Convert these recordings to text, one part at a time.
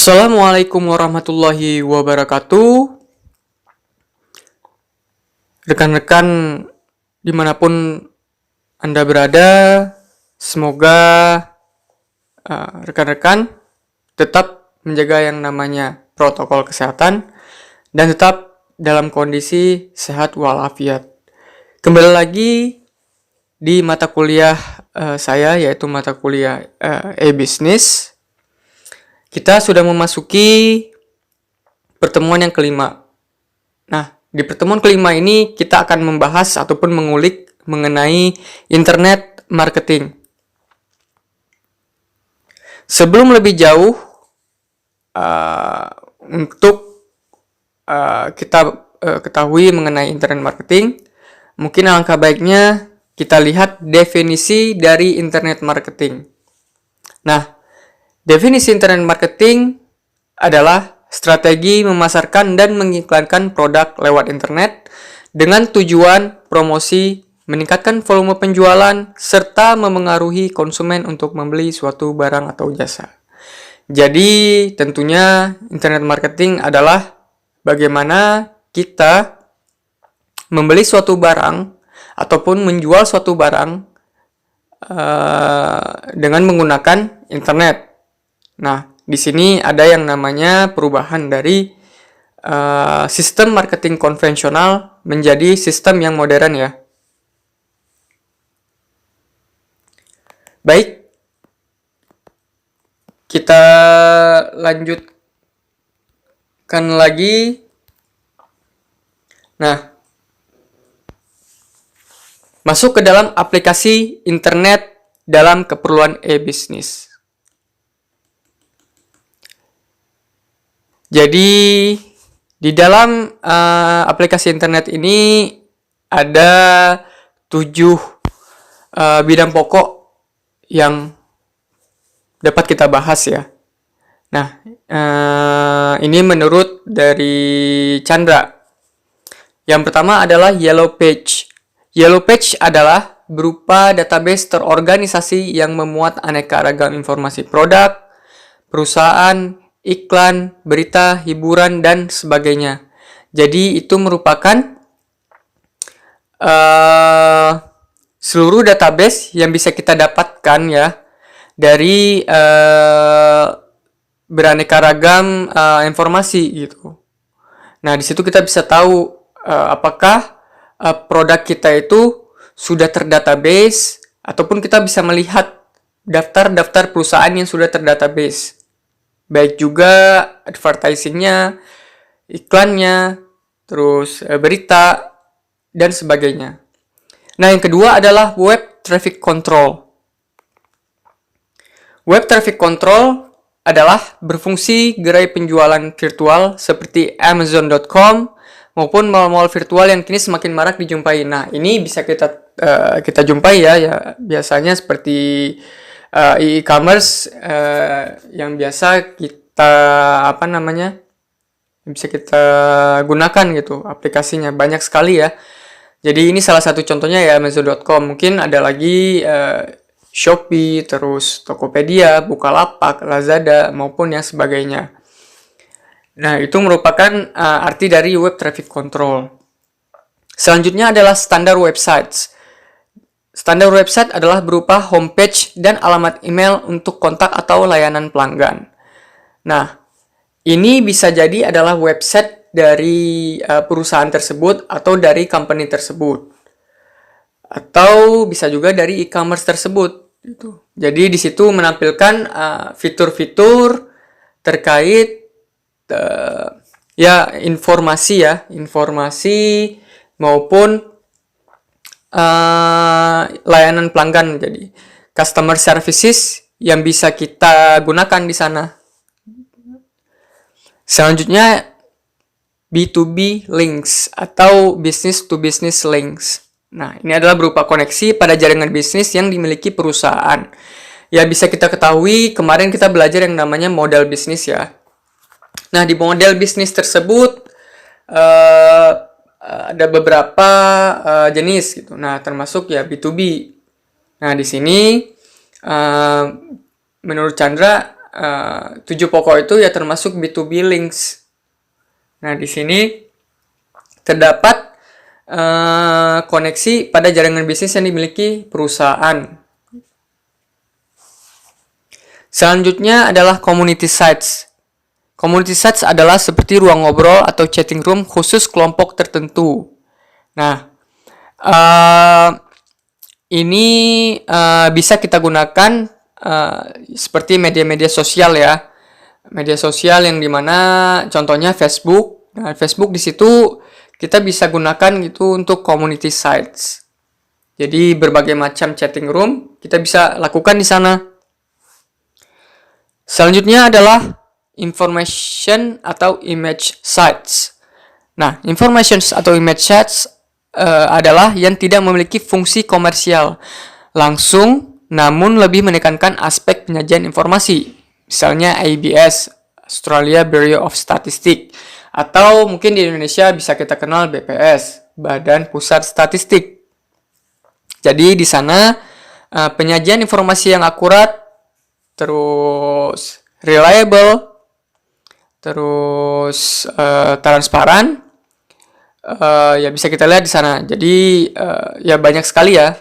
Assalamualaikum warahmatullahi wabarakatuh. Rekan-rekan dimanapun Anda berada, semoga rekan-rekan tetap menjaga yang namanya protokol kesehatan dan tetap dalam kondisi sehat walafiat. Kembali lagi di mata kuliah saya, yaitu mata kuliah e-business. Kita sudah memasuki pertemuan yang kelima. Nah, di pertemuan kelima ini kita akan membahas ataupun mengulik mengenai internet marketing. Sebelum lebih jauh, untuk kita ketahui mengenai internet marketing, mungkin alangkah baiknya kita lihat definisi dari internet marketing. Nah, definisi internet marketing adalah strategi memasarkan dan mengiklankan produk lewat internet dengan tujuan promosi, meningkatkan volume penjualan, serta memengaruhi konsumen untuk membeli suatu barang atau jasa. Jadi, tentunya internet marketing adalah bagaimana kita membeli suatu barang ataupun menjual suatu barang dengan menggunakan internet. Nah, di sini ada yang namanya perubahan dari sistem marketing konvensional menjadi sistem yang modern ya. Baik, kita lanjutkan lagi. Nah, masuk ke dalam aplikasi internet dalam keperluan e-business. Jadi, di dalam aplikasi internet ini ada 7 bidang pokok yang dapat kita bahas ya. Nah, ini menurut dari Chandra. Yang pertama adalah Yellow Page. Yellow Page adalah berupa database terorganisasi yang memuat aneka ragam informasi produk, perusahaan, iklan, berita, hiburan, dan sebagainya. Jadi itu merupakan seluruh database yang bisa kita dapatkan ya dari beraneka ragam informasi gitu. Nah, di situ kita bisa tahu apakah produk kita itu sudah terdatabase ataupun kita bisa melihat daftar-daftar perusahaan yang sudah terdatabase. Baik juga advertisingnya, iklannya, terus berita, dan sebagainya. Nah, yang kedua adalah Web Traffic Control. Web Traffic Control adalah berfungsi gerai penjualan virtual seperti Amazon.com maupun mall-mall virtual yang kini semakin marak dijumpai. Nah, ini bisa kita jumpai ya biasanya seperti e-commerce yang biasa kita bisa kita gunakan gitu aplikasinya, banyak sekali ya. Jadi ini salah satu contohnya ya Amazon.com. Mungkin ada lagi Shopee, terus Tokopedia, Bukalapak, Lazada maupun yang sebagainya. Nah, itu merupakan arti dari Web Traffic Control. Selanjutnya adalah standar websites. Standar website adalah berupa homepage dan alamat email untuk kontak atau layanan pelanggan. Nah, ini bisa jadi adalah website dari perusahaan tersebut atau dari company tersebut. Atau bisa juga dari e-commerce tersebut. Gitu. Jadi di situ menampilkan fitur-fitur terkait informasi maupun layanan pelanggan, jadi customer services yang bisa kita gunakan di sana. Selanjutnya B2B links atau business to business links. Nah, ini adalah berupa koneksi pada jaringan bisnis yang dimiliki perusahaan. Ya, bisa kita ketahui kemarin kita belajar yang namanya model bisnis ya. Nah, di model bisnis tersebut ada beberapa jenis gitu. Nah, termasuk ya B2B. Nah, di sini menurut Chandra 7 pokok itu ya termasuk B2B links. Nah, di sini terdapat koneksi pada jaringan bisnis yang dimiliki perusahaan. Selanjutnya adalah community sites. Community sites adalah seperti ruang ngobrol atau chatting room khusus kelompok tertentu. Nah, ini bisa kita gunakan seperti media-media sosial ya. Media sosial yang dimana contohnya Facebook. Nah, Facebook di situ kita bisa gunakan gitu untuk community sites. Jadi berbagai macam chatting room kita bisa lakukan di sana. Selanjutnya adalah information atau image sites. Nah, information atau image sites adalah yang tidak memiliki fungsi komersial langsung, namun lebih menekankan aspek penyajian informasi. Misalnya ABS, Australia Bureau of Statistics. Atau mungkin di Indonesia bisa kita kenal BPS, Badan Pusat Statistik. Jadi di sana penyajian informasi yang akurat, terus reliable, terus transparan, ya bisa kita lihat di sana. Jadi ya banyak sekali ya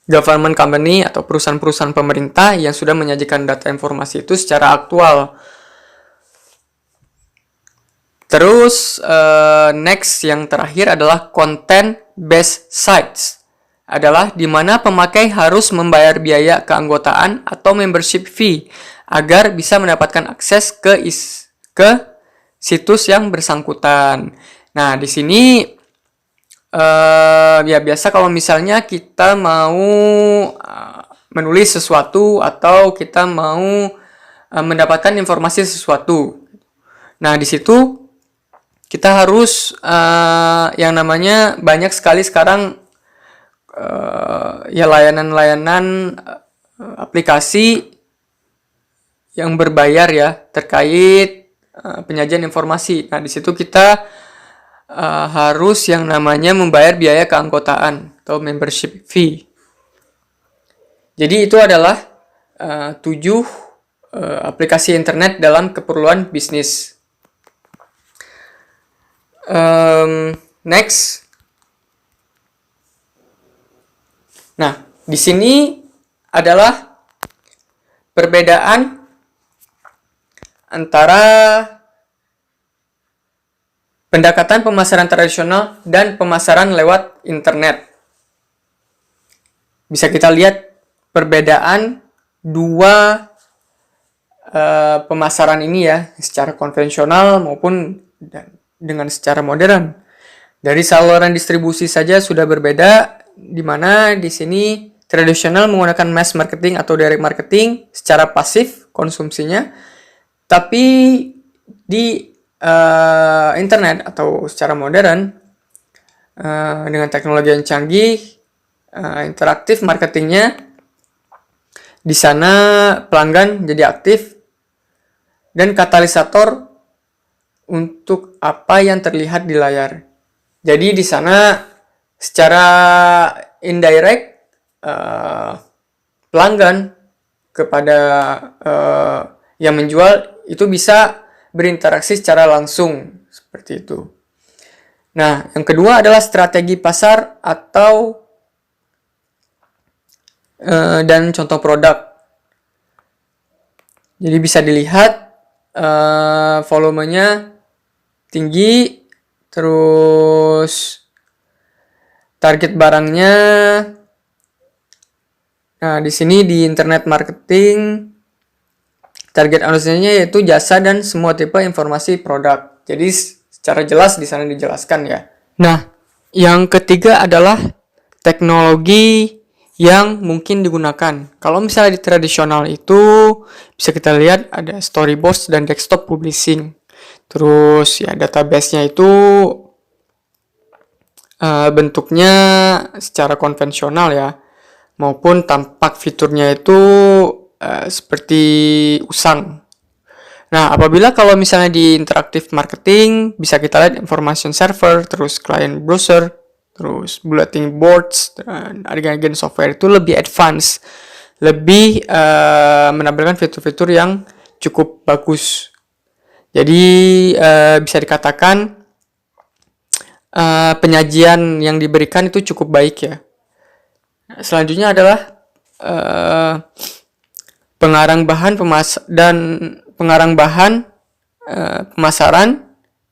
government company atau perusahaan-perusahaan pemerintah yang sudah menyajikan data informasi itu secara aktual. Terus next yang terakhir adalah content based sites, adalah di mana pemakai harus membayar biaya keanggotaan atau membership fee agar bisa mendapatkan akses ke situs yang bersangkutan. Nah, di sini ya biasa kalau misalnya kita mau menulis sesuatu atau kita mau mendapatkan informasi sesuatu. Nah, di situ kita harus yang namanya banyak sekali sekarang ya layanan-layanan aplikasi yang berbayar ya terkait penyajian informasi. Nah, di situ kita harus yang namanya membayar biaya keanggotaan atau membership fee. Jadi itu adalah 7 aplikasi internet dalam keperluan bisnis. Next. Nah, di sini adalah perbedaan antara pendekatan pemasaran tradisional dan pemasaran lewat internet. Bisa kita lihat perbedaan dua pemasaran ini ya, secara konvensional maupun dengan secara modern. Dari saluran distribusi saja sudah berbeda, di mana di sini tradisional menggunakan mass marketing atau direct marketing secara pasif konsumsinya, tapi di internet atau secara modern dengan teknologi yang canggih, interaktif marketingnya, di sana pelanggan jadi aktif dan katalisator untuk apa yang terlihat di layar. Jadi di sana secara indirect pelanggan kepada yang menjual itu bisa berinteraksi secara langsung seperti itu. Nah, yang kedua adalah strategi pasar atau dan contoh produk. Jadi bisa dilihat volumenya tinggi, terus target barangnya. Nah, di sini di internet marketing target audiensnya yaitu jasa dan semua tipe informasi produk. Jadi secara jelas di sana dijelaskan ya. Nah, yang ketiga adalah teknologi yang mungkin digunakan. Kalau misalnya di tradisional itu bisa kita lihat ada storyboards dan desktop publishing. Terus ya database-nya itu bentuknya secara konvensional ya, maupun tampak fiturnya itu seperti usang. Nah, apabila kalau misalnya di interactive marketing bisa kita lihat information server, terus client browser, terus bulletin boards, dan agen-agen software itu lebih advance lebih menampilkan fitur-fitur yang cukup bagus. Jadi bisa dikatakan penyajian yang diberikan itu cukup baik ya. Selanjutnya adalah pengarang bahan pemasaran.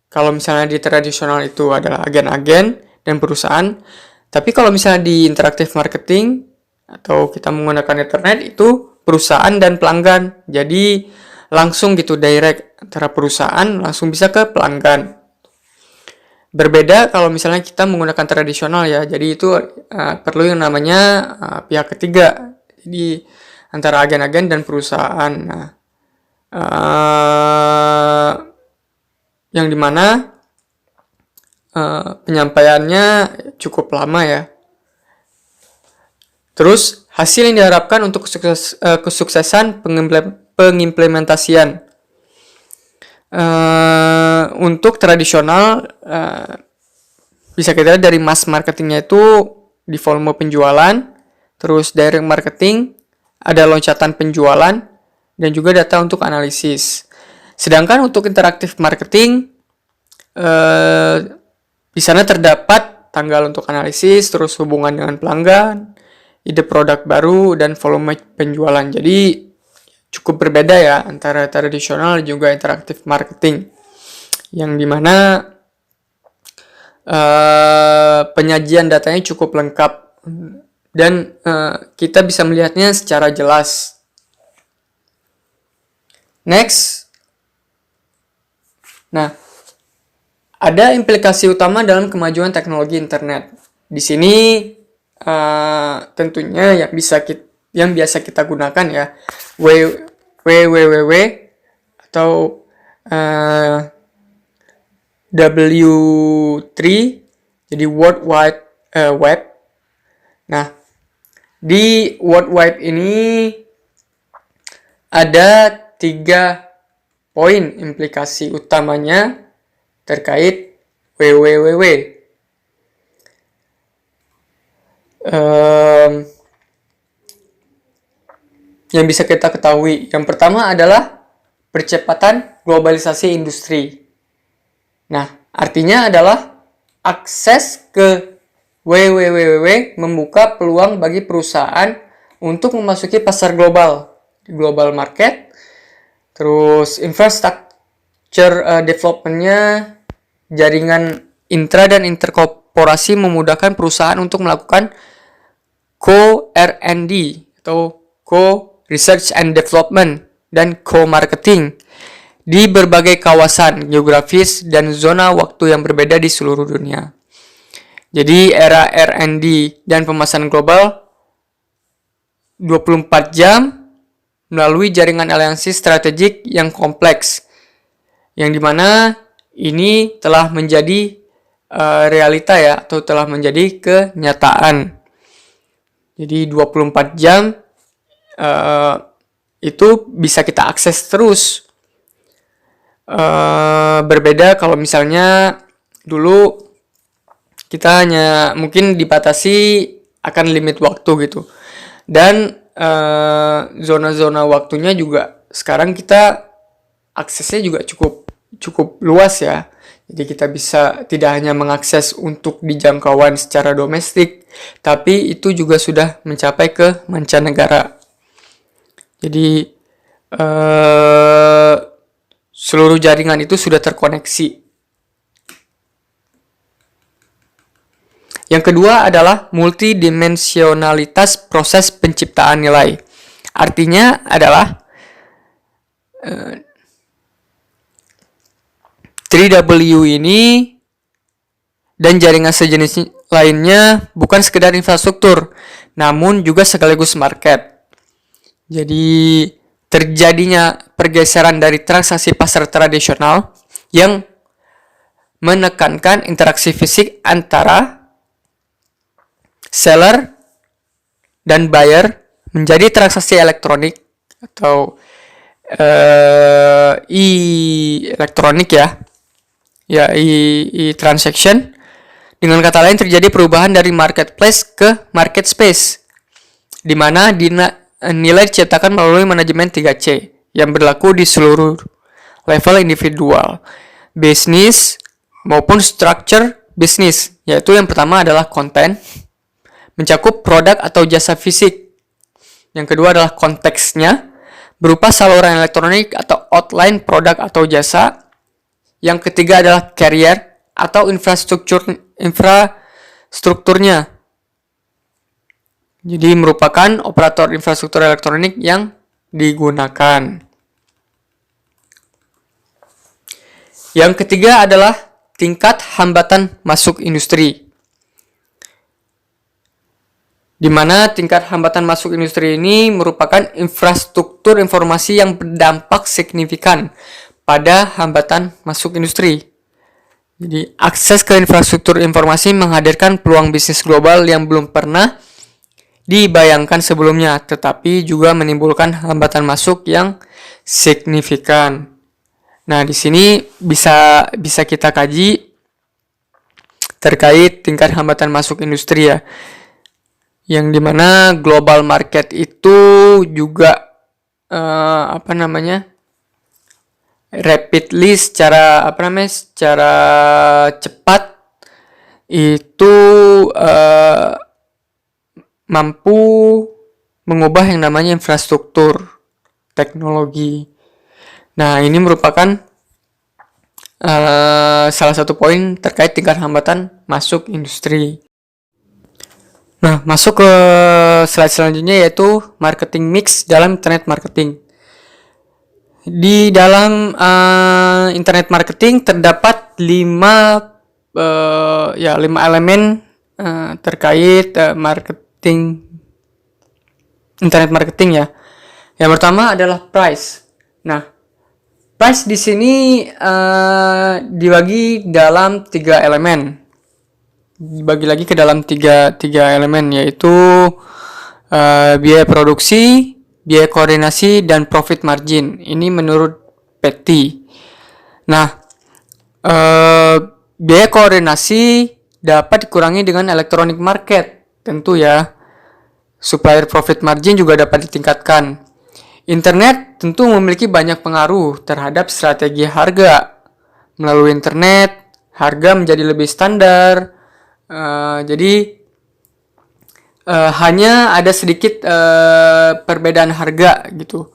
Kalau misalnya di tradisional itu adalah agen-agen dan perusahaan, tapi kalau misalnya di interactive marketing atau kita menggunakan internet itu perusahaan dan pelanggan. Jadi langsung gitu direct antara perusahaan langsung bisa ke pelanggan. Berbeda kalau misalnya kita menggunakan tradisional ya. Jadi itu perlu yang namanya pihak ketiga. Jadi antara agen-agen dan perusahaan. Nah, yang dimana penyampaiannya cukup lama ya. Terus hasil yang diharapkan untuk kesuksesan pengimplementasian. Untuk tradisional bisa kita lihat dari mass marketingnya itu di volume penjualan, terus direct marketing, ada loncatan penjualan, dan juga data untuk analisis. Sedangkan untuk interaktif marketing, di sana terdapat tanggal untuk analisis, terus hubungan dengan pelanggan, ide produk baru, dan volume penjualan. Jadi cukup berbeda ya antara tradisional dan juga interaktif marketing. Yang dimana penyajian datanya cukup lengkap dan kita bisa melihatnya secara jelas. Next. Nah, ada implikasi utama dalam kemajuan teknologi internet. Di sini tentunya yang biasa kita gunakan ya, www atau W3, jadi World Wide Web. Nah, di World Wide ini ada 3 poin implikasi utamanya terkait www. Yang bisa kita ketahui, yang pertama adalah percepatan globalisasi industri. Nah, artinya adalah akses ke www membuka peluang bagi perusahaan untuk memasuki pasar global market. Terus infrastructure development-nya, jaringan intra dan interkorporasi memudahkan perusahaan untuk melakukan co-R&D atau co-research and development dan co-marketing di berbagai kawasan geografis dan zona waktu yang berbeda di seluruh dunia. Jadi era R&D dan pemasaran global 24 jam melalui jaringan aliansi strategik yang kompleks, yang dimana ini telah menjadi realita ya, atau telah menjadi kenyataan. Jadi 24 jam itu bisa kita akses terus. Berbeda kalau misalnya dulu kita hanya mungkin dibatasi akan limit waktu gitu, dan zona-zona waktunya juga sekarang kita aksesnya juga cukup luas ya. Jadi kita bisa tidak hanya mengakses untuk di jangkauan secara domestik, tapi itu juga sudah mencapai ke mancanegara. Jadi seluruh jaringan itu sudah terkoneksi. Yang kedua adalah multidimensionalitas proses penciptaan nilai. Artinya adalah 3W ini dan jaringan sejenis lainnya bukan sekedar infrastruktur, namun juga sekaligus market. Jadi terjadinya pergeseran dari transaksi pasar tradisional yang menekankan interaksi fisik antara seller dan buyer menjadi transaksi elektronik atau e-elektronik ya, e-transaction. Dengan kata lain, terjadi perubahan dari marketplace ke market space, di mana nilai diciptakan melalui manajemen 3C yang berlaku di seluruh level individual, bisnis maupun structure bisnis, yaitu yang pertama adalah konten, mencakup produk atau jasa fisik. Yang kedua adalah konteksnya, berupa saluran elektronik atau outline produk atau jasa. Yang ketiga adalah carrier atau infrastrukturnya. Jadi merupakan operator infrastruktur elektronik yang digunakan. Yang ketiga adalah tingkat hambatan masuk industri. Di mana tingkat hambatan masuk industri ini merupakan infrastruktur informasi yang berdampak signifikan pada hambatan masuk industri. Jadi, akses ke infrastruktur informasi menghadirkan peluang bisnis global yang belum pernah dibayangkan sebelumnya, tetapi juga menimbulkan hambatan masuk yang signifikan. Nah, di sini bisa kita kaji terkait tingkat hambatan masuk industri ya. Yang dimana global market itu juga rapidly secara cepat itu mampu mengubah yang namanya infrastruktur teknologi. Nah, ini merupakan salah satu poin terkait tingkat hambatan masuk industri. Nah, masuk ke slide selanjutnya yaitu marketing mix dalam internet marketing. Di dalam internet marketing terdapat 5 elemen terkait internet marketing ya. Yang pertama adalah price. Nah, price di sini dibagi dalam 3 elemen. Dibagi lagi ke dalam tiga elemen, yaitu biaya produksi, biaya koordinasi, dan profit margin. Ini menurut Petty. Nah, biaya koordinasi dapat dikurangi dengan electronic market, tentu ya. Supplier profit margin juga dapat ditingkatkan. Internet tentu memiliki banyak pengaruh terhadap strategi harga. Melalui internet, harga menjadi lebih standar. Jadi hanya ada sedikit perbedaan harga gitu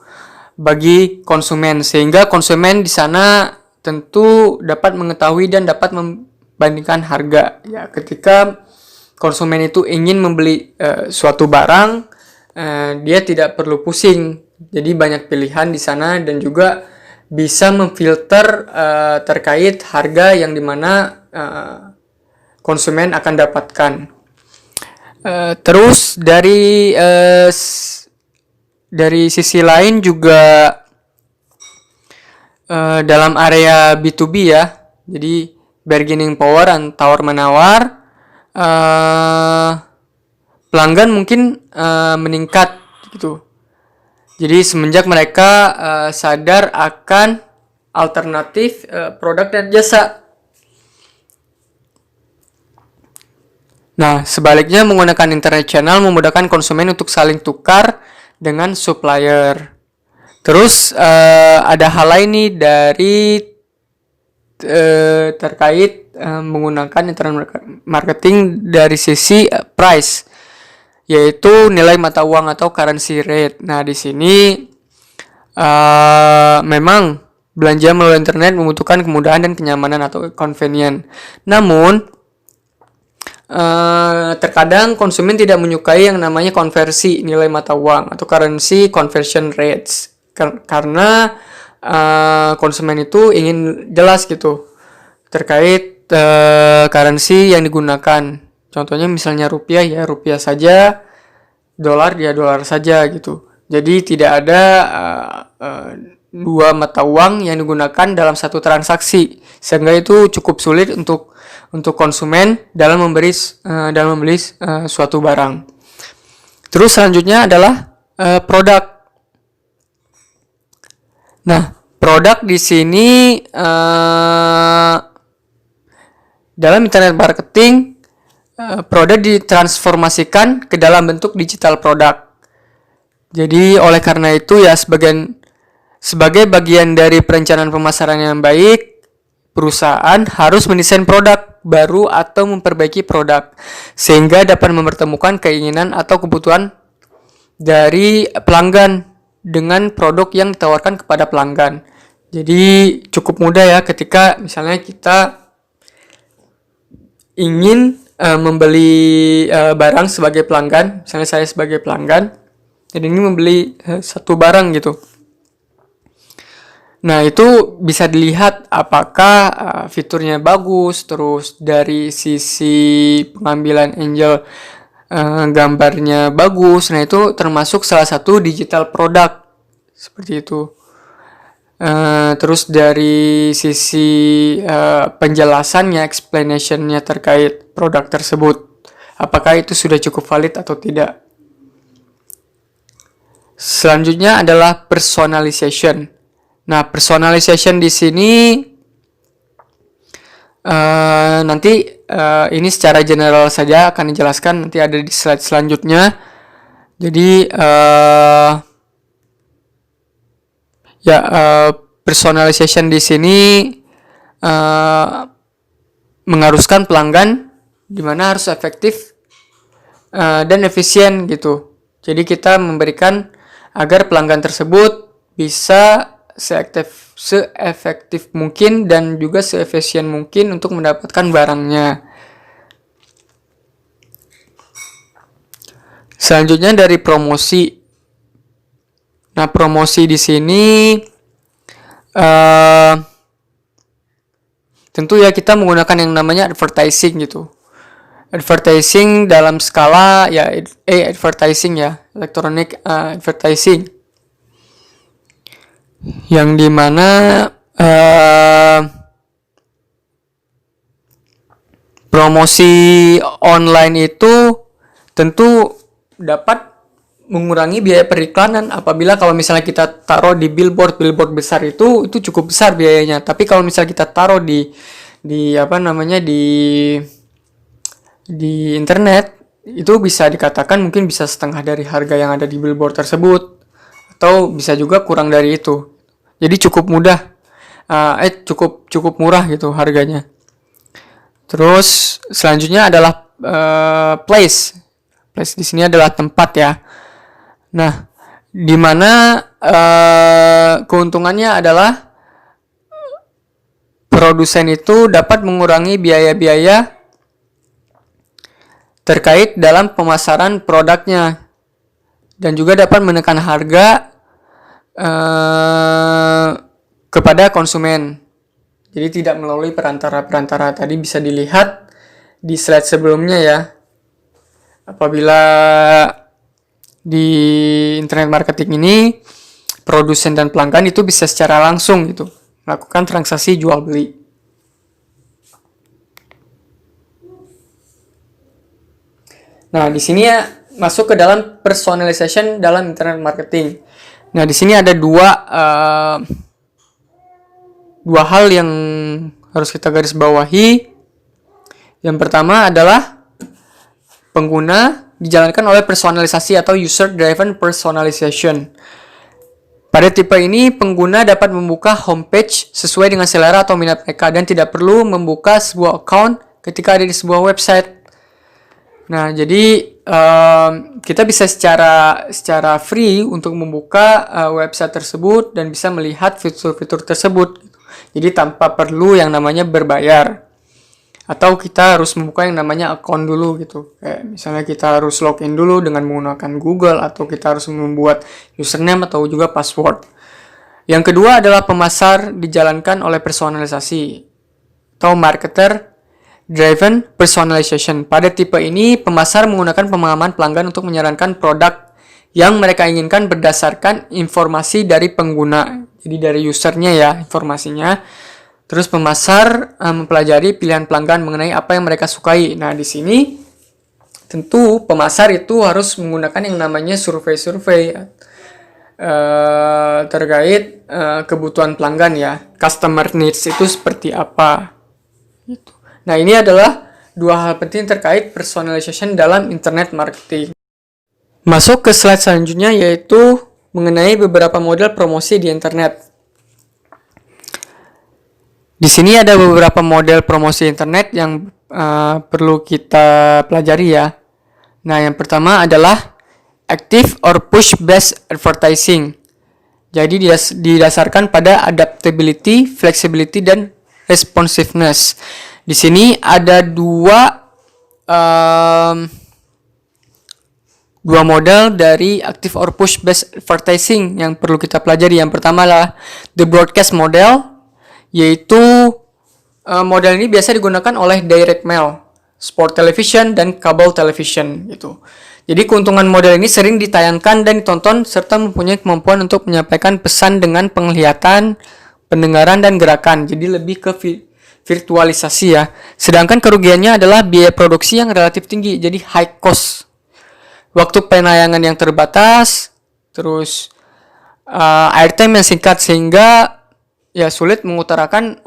bagi konsumen, sehingga konsumen di sana tentu dapat mengetahui dan dapat membandingkan harga. Ya, ketika konsumen itu ingin membeli suatu barang, dia tidak perlu pusing. Jadi banyak pilihan di sana dan juga bisa memfilter terkait harga yang dimana konsumen akan dapatkan. Terus dari sisi lain juga dalam area B2B ya, jadi bargaining power dan tawar menawar, pelanggan mungkin meningkat gitu. Jadi semenjak mereka sadar akan alternatif produk dan jasa. Nah, sebaliknya menggunakan internet channel memudahkan konsumen untuk saling tukar dengan supplier. Terus ada hal lain nih dari terkait menggunakan internet marketing dari sisi price, yaitu nilai mata uang atau currency rate. Nah, di sini memang belanja melalui internet membutuhkan kemudahan dan kenyamanan atau convenient. Namun terkadang konsumen tidak menyukai yang namanya konversi nilai mata uang atau currency conversion rates karena konsumen itu ingin jelas gitu terkait currency yang digunakan. Contohnya misalnya rupiah ya rupiah saja, dolar ya dolar saja gitu. Jadi tidak ada dua mata uang yang digunakan dalam satu transaksi, sehingga itu cukup sulit untuk konsumen dalam membeli suatu barang. Terus selanjutnya adalah produk. Nah, produk di sini dalam internet marketing produk ditransformasikan ke dalam bentuk digital produk. Jadi oleh karena itu ya sebagai bagian dari perencanaan pemasaran yang baik, perusahaan harus mendesain produk baru atau memperbaiki produk sehingga dapat mempertemukan keinginan atau kebutuhan dari pelanggan dengan produk yang ditawarkan kepada pelanggan. Jadi cukup mudah ya ketika misalnya kita ingin membeli barang sebagai pelanggan, misalnya saya sebagai pelanggan, jadi ini membeli satu barang gitu. Nah, itu bisa dilihat apakah fiturnya bagus, terus dari sisi pengambilan angel gambarnya bagus. Nah, itu termasuk salah satu digital product seperti itu. Terus dari sisi penjelasannya, explanationnya terkait produk tersebut, apakah itu sudah cukup valid atau tidak. Selanjutnya adalah personalization. Nah, personalization di sini nanti ini secara general saja akan dijelaskan, nanti ada di slide selanjutnya. Jadi personalization di sini mengharuskan pelanggan di mana harus efektif dan efisien gitu. Jadi kita memberikan agar pelanggan tersebut bisa seefektif mungkin dan juga seefisien mungkin untuk mendapatkan barangnya. Selanjutnya dari promosi. Nah, promosi di sini tentu ya kita menggunakan yang namanya advertising gitu. Advertising dalam skala ya advertising ya, electronic advertising. Yang dimana promosi online itu tentu dapat mengurangi biaya periklanan apabila kalau misalnya kita taruh di billboard besar itu cukup besar biayanya. Tapi kalau misalnya kita taruh di internet itu bisa dikatakan mungkin bisa setengah dari harga yang ada di billboard tersebut atau bisa juga kurang dari itu. Jadi cukup mudah, cukup murah gitu harganya. Terus selanjutnya adalah place. Place di sini adalah tempat ya. Nah, di mana keuntungannya adalah produsen itu dapat mengurangi biaya-biaya terkait dalam pemasaran produknya dan juga dapat menekan harga kepada konsumen. Jadi tidak melalui perantara-perantara. Tadi bisa dilihat di slide sebelumnya ya. Apabila di internet marketing ini produsen dan pelanggan itu bisa secara langsung gitu melakukan transaksi jual beli. Nah, di sini ya masuk ke dalam personalization dalam internet marketing. Nah, di sini ada dua hal yang harus kita garis bawahi. Yang pertama adalah pengguna dijalankan oleh personalisasi atau user driven personalization. Pada tipe ini, pengguna dapat membuka homepage sesuai dengan selera atau minat mereka dan tidak perlu membuka sebuah account ketika ada di sebuah website. Nah, jadi kita bisa secara free untuk membuka website tersebut dan bisa melihat fitur-fitur tersebut. Jadi tanpa perlu yang namanya berbayar. Atau kita harus membuka yang namanya account dulu gitu. Kayak misalnya kita harus login dulu dengan menggunakan Google atau kita harus membuat username atau juga password. Yang kedua adalah pemasar dijalankan oleh personalisasi atau marketer driven personalization. Pada tipe ini, pemasar menggunakan pemahaman pelanggan untuk menyarankan produk yang mereka inginkan berdasarkan informasi dari pengguna. Jadi dari usernya ya informasinya. Terus pemasar mempelajari pilihan pelanggan mengenai apa yang mereka sukai. Nah, di sini tentu pemasar itu harus menggunakan yang namanya survei-survei terkait kebutuhan pelanggan ya. Customer needs itu seperti apa. Gitu. Nah, ini adalah dua hal penting terkait personalization dalam internet marketing. Masuk ke slide selanjutnya, yaitu mengenai beberapa model promosi di internet. Di sini ada beberapa model promosi internet yang perlu kita pelajari ya. Nah, yang pertama adalah active or push based advertising. Jadi didasarkan pada adaptability, flexibility, dan responsiveness. Di sini ada dua model dari active or push based advertising yang perlu kita pelajari. Yang pertama adalah the broadcast model, yaitu model ini biasa digunakan oleh direct mail, sport television, dan kabel television gitu. Jadi keuntungan model ini sering ditayangkan dan ditonton serta mempunyai kemampuan untuk menyampaikan pesan dengan penglihatan, pendengaran, dan gerakan. Jadi lebih ke virtualisasi ya. Sedangkan kerugiannya adalah biaya produksi yang relatif tinggi, jadi high cost. Waktu penayangan yang terbatas, terus airtime yang singkat sehingga ya sulit mengutarakan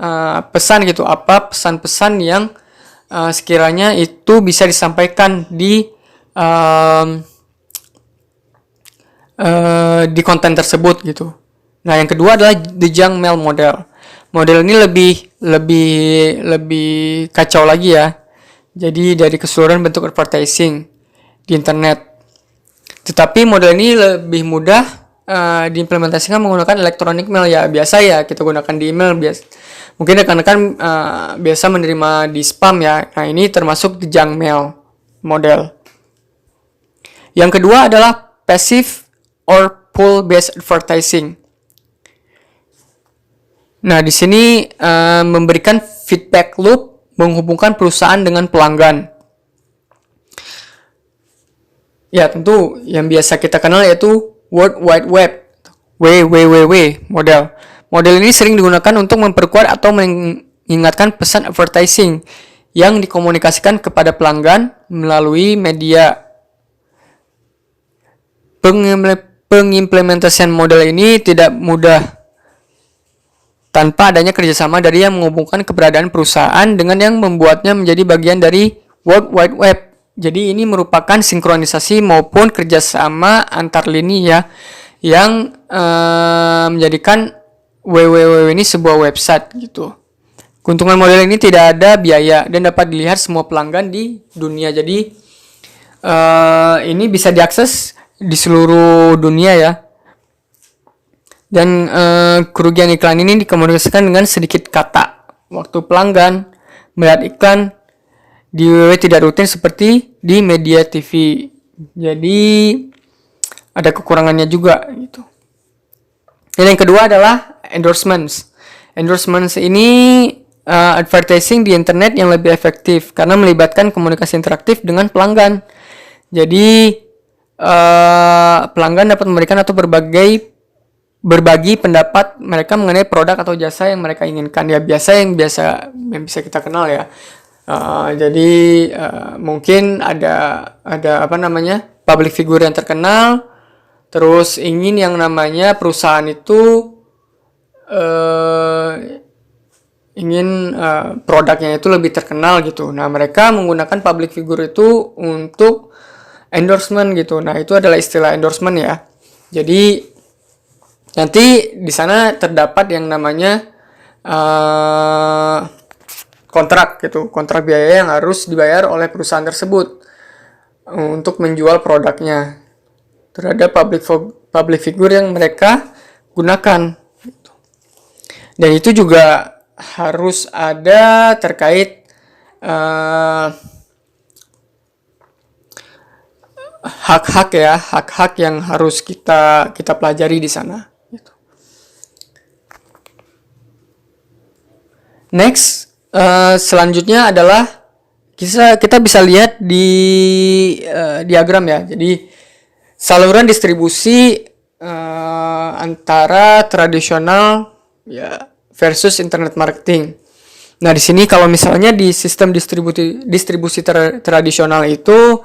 pesan gitu. Apa pesan-pesan yang sekiranya itu bisa disampaikan di konten tersebut gitu. Nah, yang kedua adalah the junk mail model. Model ini lebih kacau lagi ya. Jadi dari keseluruhan bentuk advertising di internet. Tetapi model ini lebih mudah diimplementasikan menggunakan electronic mail ya. Biasa ya kita gunakan di email biasa. Mungkin rekan-rekan biasa menerima di spam ya. Nah, ini termasuk the junk mail model. Yang kedua adalah passive or pull-based advertising. Nah, di sini memberikan feedback loop menghubungkan perusahaan dengan pelanggan. Ya, tentu yang biasa kita kenal yaitu World Wide Web, WWW model. Model ini sering digunakan untuk memperkuat atau mengingatkan pesan advertising yang dikomunikasikan kepada pelanggan melalui media. Pengimplementasian model ini tidak mudah tanpa adanya kerjasama dari yang menghubungkan keberadaan perusahaan dengan yang membuatnya menjadi bagian dari World Wide Web. Jadi ini merupakan sinkronisasi maupun kerjasama antar lini ya, yang menjadikan www ini sebuah website gitu. Keuntungan model ini tidak ada biaya dan dapat dilihat semua pelanggan di dunia. Jadi ini bisa diakses di seluruh dunia ya. Dan kerugian iklan ini dikomunikasikan dengan sedikit kata. Waktu pelanggan melihat iklan di www tidak rutin seperti di media TV. Jadi ada kekurangannya juga gitu. Dan yang kedua adalah endorsements. Endorsements ini advertising di internet yang lebih efektif karena melibatkan komunikasi interaktif dengan pelanggan. Jadi pelanggan dapat memberikan atau berbagi pendapat mereka mengenai produk atau jasa yang mereka inginkan ya, yang bisa kita kenal ya. Jadi mungkin ada public figure yang terkenal, terus ingin yang namanya perusahaan itu ingin produknya itu lebih terkenal gitu. Nah, mereka menggunakan public figure itu untuk endorsement gitu. Nah, itu adalah istilah endorsement ya. Jadi nanti di sana terdapat yang namanya kontrak gitu, kontrak biaya yang harus dibayar oleh perusahaan tersebut untuk menjual produknya terhadap public figure yang mereka gunakan. Dan itu juga harus ada terkait hak-hak yang harus kita pelajari di sana. Gitu. Next, selanjutnya adalah kita bisa lihat di diagram ya. Jadi saluran distribusi antara tradisional ya versus internet marketing. Nah, di sini kalau misalnya di sistem distribusi tradisional itu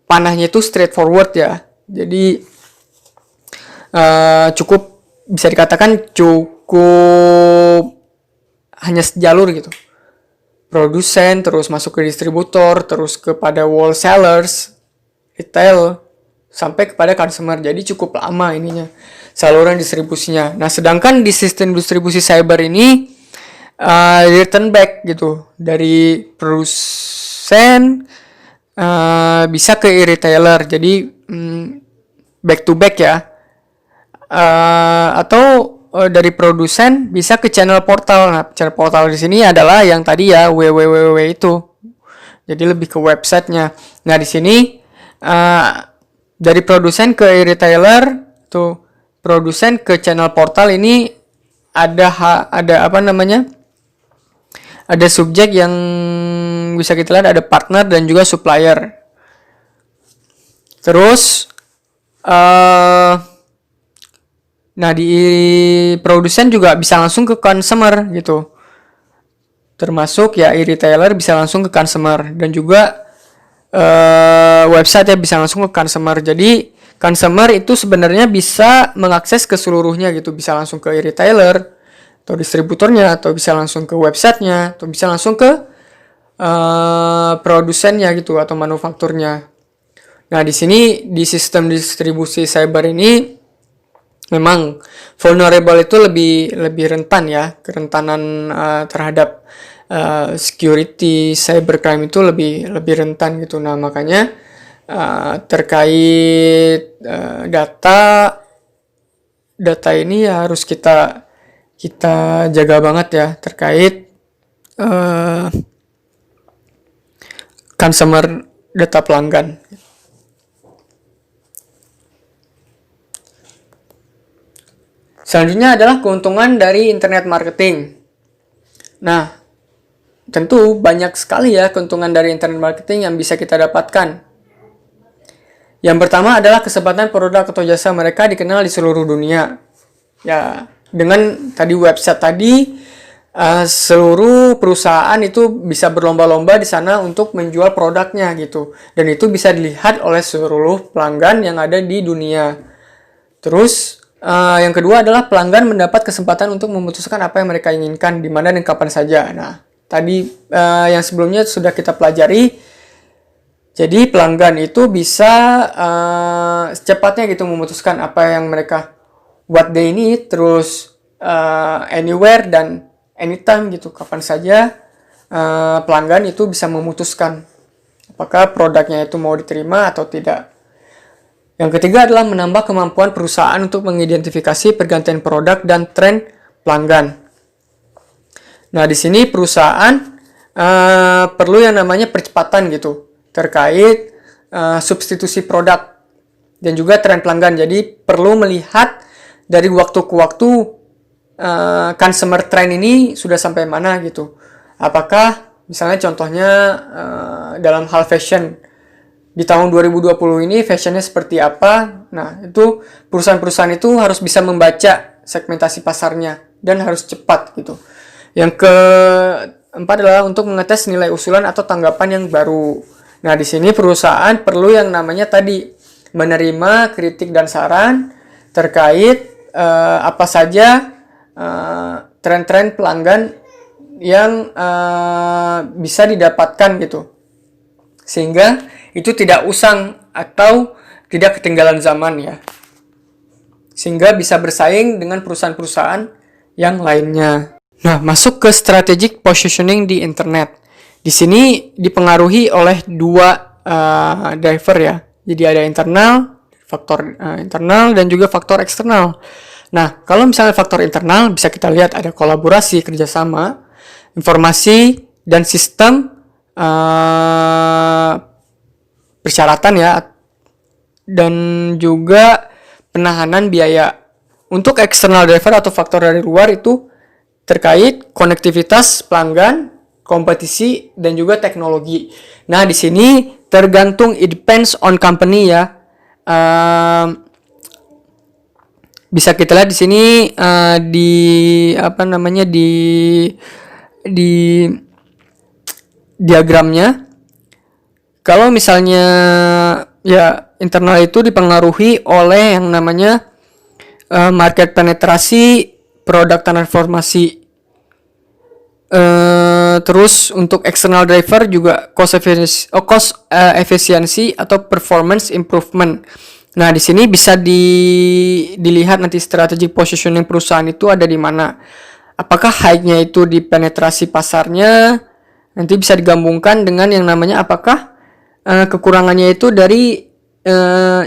panahnya itu straightforward ya. Jadi bisa dikatakan cukup hanya sejalur gitu. produsen, terus masuk ke distributor, terus kepada wholesalers, retail, sampai kepada consumer. Jadi cukup lama ininya saluran distribusinya. Nah, sedangkan di sistem distribusi cyber ini return back gitu dari produsen bisa ke retailer. Jadi back to back ya. Atau dari produsen bisa ke channel portal. Nah, channel portal di sini adalah yang tadi ya www itu. Jadi lebih ke websitenya. Nah, di sini dari produsen ke retailer tuh, produsen ke channel portal ini ada apa namanya? Ada subjek yang bisa kita lihat, ada partner dan juga supplier. Terus nah, di produsen juga bisa langsung ke consumer gitu. Termasuk ya e-retailer bisa langsung ke consumer, dan juga website ya bisa langsung ke consumer. Jadi consumer itu sebenarnya bisa mengakses ke seluruhnya gitu, bisa langsung ke e-retailer atau distributornya, atau bisa langsung ke websitenya, atau bisa langsung ke produsennya gitu atau manufakturnya. Nah, di sini di sistem distribusi cyber ini memang vulnerable itu lebih rentan ya, kerentanan terhadap security cybercrime itu lebih rentan gitu. Nah, makanya terkait data ini ya harus kita jaga banget ya, terkait consumer data pelanggan. Selanjutnya adalah keuntungan dari internet marketing. Nah, tentu banyak sekali ya keuntungan dari internet marketing yang bisa kita dapatkan. Yang pertama adalah kesempatan produk atau jasa mereka dikenal di seluruh dunia. Ya, dengan tadi website tadi, seluruh perusahaan itu bisa berlomba-lomba di sana untuk menjual produknya gitu. Dan itu bisa dilihat oleh seluruh pelanggan yang ada di dunia. Terus yang kedua adalah pelanggan mendapat kesempatan untuk memutuskan apa yang mereka inginkan, di mana dan kapan saja. Nah, tadi yang sebelumnya sudah kita pelajari. Jadi pelanggan itu bisa secepatnya gitu memutuskan apa yang mereka what they need, terus anywhere dan anytime gitu, kapan saja pelanggan itu bisa memutuskan apakah produknya itu mau diterima atau tidak. Yang ketiga adalah menambah kemampuan perusahaan untuk mengidentifikasi pergantian produk dan tren pelanggan. Nah, di sini perusahaan perlu yang namanya percepatan gitu terkait substitusi produk dan juga tren pelanggan. Jadi perlu melihat dari waktu ke waktu consumer trend ini sudah sampai mana gitu. Apakah misalnya contohnya dalam hal fashion, di tahun 2020 ini fashionnya seperti apa? Nah, itu perusahaan-perusahaan itu harus bisa membaca segmentasi pasarnya dan harus cepat gitu. Yang keempat adalah untuk mengetes nilai usulan atau tanggapan yang baru. Nah, di sini perusahaan perlu yang namanya tadi menerima kritik dan saran terkait apa saja tren-tren pelanggan yang bisa didapatkan gitu. Sehingga itu tidak usang atau tidak ketinggalan zaman ya. Sehingga bisa bersaing dengan perusahaan-perusahaan yang lainnya. Nah, masuk ke strategic positioning di internet. Di sini dipengaruhi oleh dua driver ya. Jadi ada faktor internal dan juga faktor eksternal. Nah, kalau misalnya faktor internal bisa kita lihat ada kolaborasi, kerjasama, informasi, dan sistem persyaratan ya, dan juga penahanan biaya. Untuk external driver atau faktor dari luar itu terkait konektivitas pelanggan, kompetisi, dan juga teknologi. Nah, di sini tergantung, it depends on company ya. Bisa kita lihat di sini di apa namanya di diagramnya. Kalau misalnya ya internal itu dipengaruhi oleh yang namanya market penetrasi, produk transformasi. Terus untuk external driver juga efisiensi atau performance improvement. Nah, di sini bisa dilihat nanti strategic positioning perusahaan itu ada di mana. Apakah high-nya itu di penetrasi pasarnya, nanti bisa digabungkan dengan yang namanya apakah kekurangannya itu dari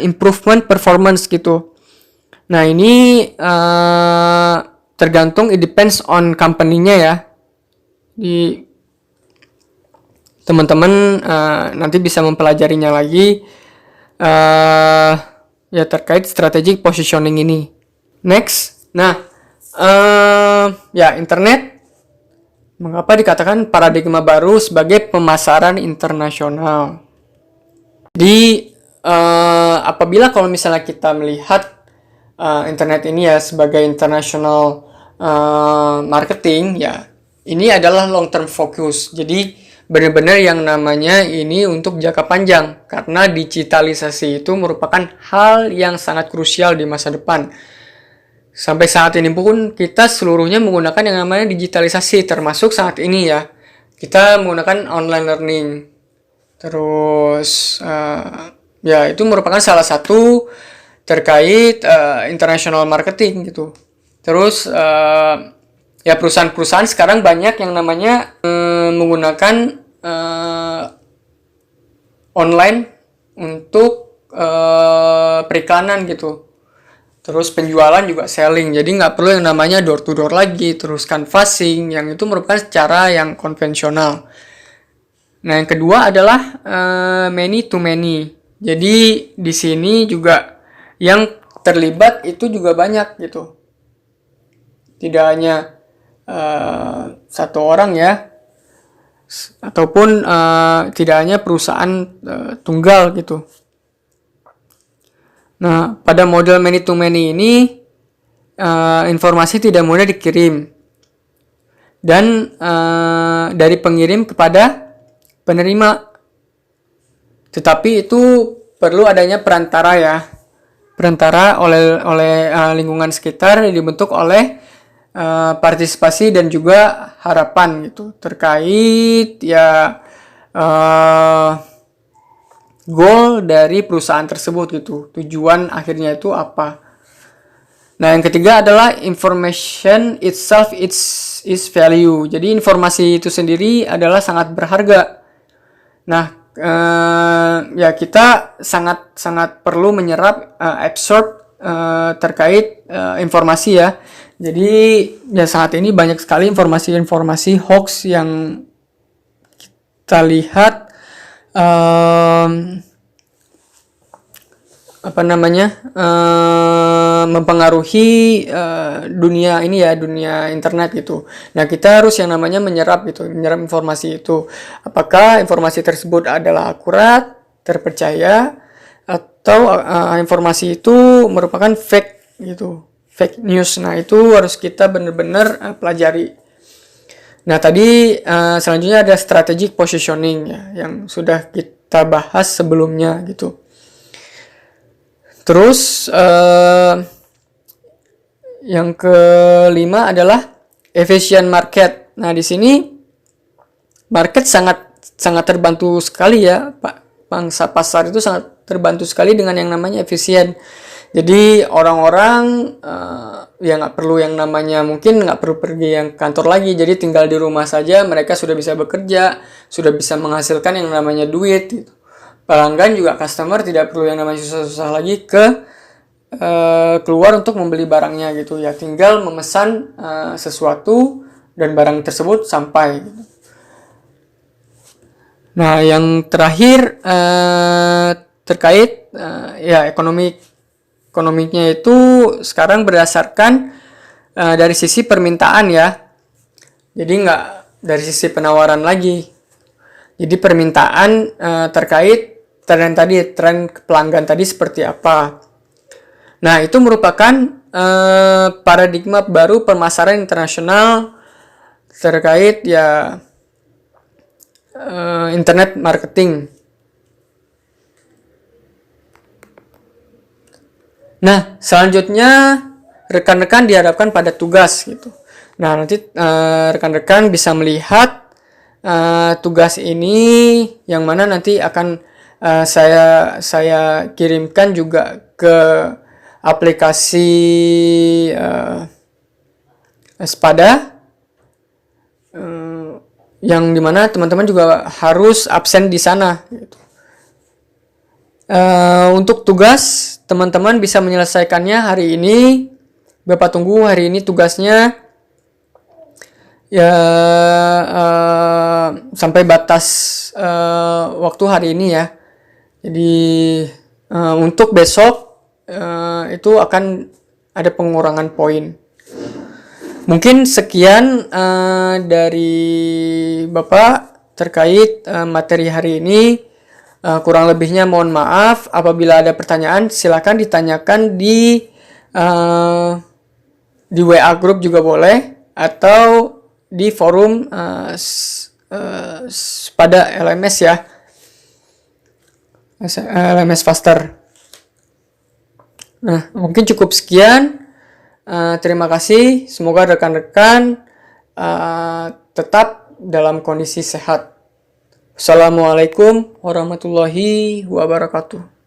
improvement performance gitu. Nah, ini tergantung, it depends on company-nya ya. Di teman-teman nanti bisa mempelajarinya lagi ya terkait strategic positioning ini. Next, nah ya internet mengapa dikatakan paradigma baru sebagai pemasaran internasional. Jadi apabila kalau misalnya kita melihat internet ini ya sebagai international marketing ya, ini adalah long term focus. Jadi benar-benar yang namanya ini untuk jangka panjang, karena digitalisasi itu merupakan hal yang sangat krusial di masa depan. Sampai saat ini pun kita seluruhnya menggunakan yang namanya digitalisasi, termasuk saat ini ya. Kita menggunakan online learning. Terus ya itu merupakan salah satu terkait international marketing gitu. Terus ya perusahaan-perusahaan sekarang banyak yang namanya menggunakan online untuk periklanan gitu. Terus penjualan juga selling, jadi nggak perlu yang namanya door to door lagi. Terus canvassing, yang itu merupakan cara yang konvensional. Nah, yang kedua adalah many to many. Jadi di sini juga yang terlibat itu juga banyak gitu. Tidak hanya satu orang ya, ataupun tidak hanya perusahaan tunggal gitu. Nah, pada model many to many ini informasi tidak mudah dikirim dan dari pengirim kepada penerima, tetapi itu perlu adanya perantara ya, perantara oleh lingkungan sekitar yang dibentuk oleh partisipasi dan juga harapan gitu terkait ya goal dari perusahaan tersebut gitu, tujuan akhirnya itu apa. Nah, yang ketiga adalah information itself is value. Jadi informasi itu sendiri adalah sangat berharga. Nah, ya kita sangat perlu menyerap absorb terkait informasi ya. Jadi ya saat ini banyak sekali informasi-informasi hoax yang kita lihat mempengaruhi dunia ini ya, dunia internet gitu. Nah, kita harus yang namanya menyerap informasi itu. Apakah informasi tersebut adalah akurat, terpercaya, atau informasi itu merupakan fake gitu, fake news. Nah, itu harus kita benar-benar pelajari. Nah, tadi selanjutnya ada strategic positioning ya, yang sudah kita bahas sebelumnya gitu. Terus yang kelima adalah efficient market. Nah, di sini market sangat terbantu sekali ya, Pak. Pangsa pasar itu sangat terbantu sekali dengan yang namanya efisien. Jadi orang-orang ya nggak perlu yang namanya, mungkin nggak perlu pergi yang kantor lagi, jadi tinggal di rumah saja mereka sudah bisa bekerja, sudah bisa menghasilkan yang namanya duit gitu. Pelanggan juga, customer tidak perlu yang namanya susah-susah lagi keluar untuk membeli barangnya gitu ya, tinggal memesan sesuatu dan barang tersebut sampai gitu. Nah, yang terakhir terkait ya ekonomiknya itu sekarang berdasarkan dari sisi permintaan ya, jadi nggak dari sisi penawaran lagi. Jadi permintaan terkait tren pelanggan tadi seperti apa. Nah, itu merupakan paradigma baru pemasaran internasional terkait ya internet marketing. Nah, selanjutnya rekan-rekan dihadapkan pada tugas gitu. Nah, nanti rekan-rekan bisa melihat tugas ini yang mana nanti akan saya kirimkan juga ke aplikasi Spada, yang dimana teman-teman juga harus absen di sana gitu. Untuk tugas teman-teman bisa menyelesaikannya hari ini. Bapak tunggu hari ini tugasnya ya, sampai batas waktu hari ini ya. Jadi untuk besok itu akan ada pengurangan poin. Mungkin sekian dari Bapak terkait materi hari ini. Kurang lebihnya mohon maaf. Apabila ada pertanyaan silakan ditanyakan di WA group juga boleh, atau di forum pada LMS ya, LMS Faster. Nah, mungkin cukup sekian. Terima kasih. Semoga rekan-rekan tetap dalam kondisi sehat. Assalamualaikum warahmatullahi wabarakatuh.